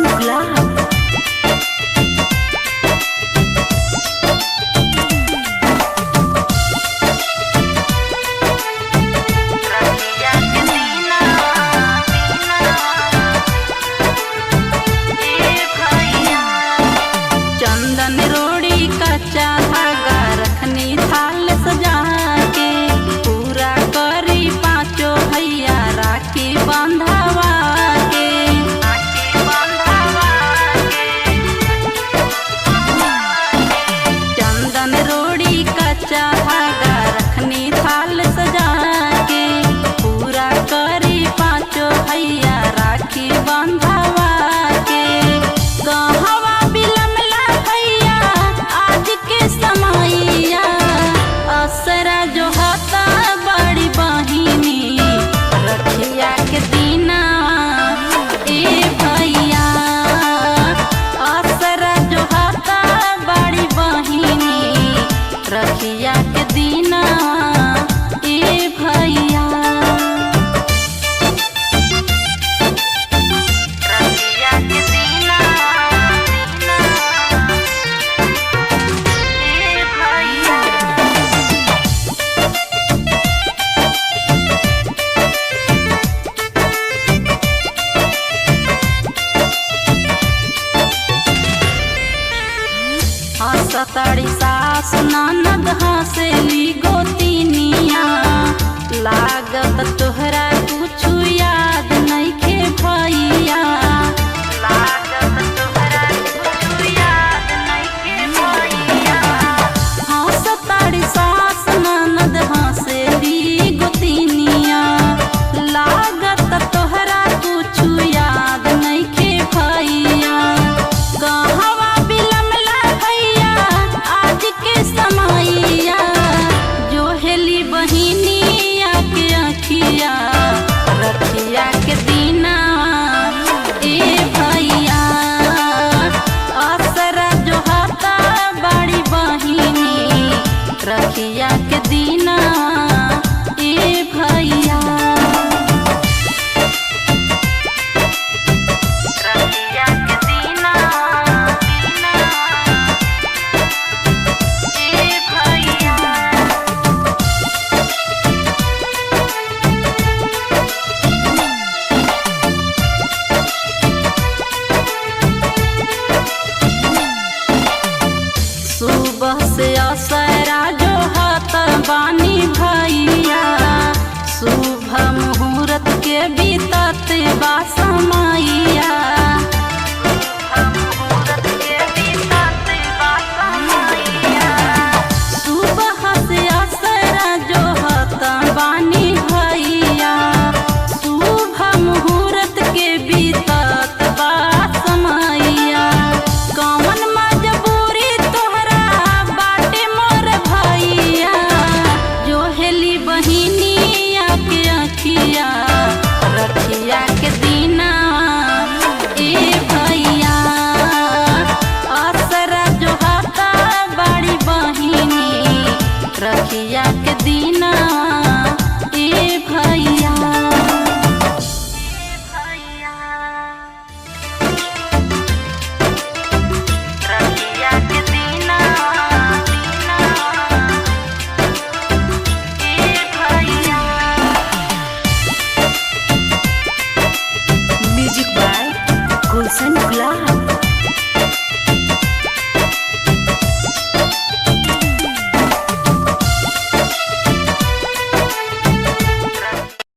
सिंह गुलाब। चंदन रोड़ी कच्चा धागा रखनी थाल सजा के, पूरा करी पाँचों भैया राखी बंधवा के। चंदन रोड़ी कच्चा धागा रखनी थाल सजा के, पूरा करी पाँचों भैया राखी बंधवा के। कहवा बिलमला भैया आज के समैया, असरा जो हता बड़ी बहिनी रखिया के दीना ए भैया। असरा जो हता बड़ी बहिनी रखिया के दीना ए भैया। रखिया के दीना ए भैया। हंसताड़ी सास ननद हंसेली गोतिनिया, लागत तोहरा कुछ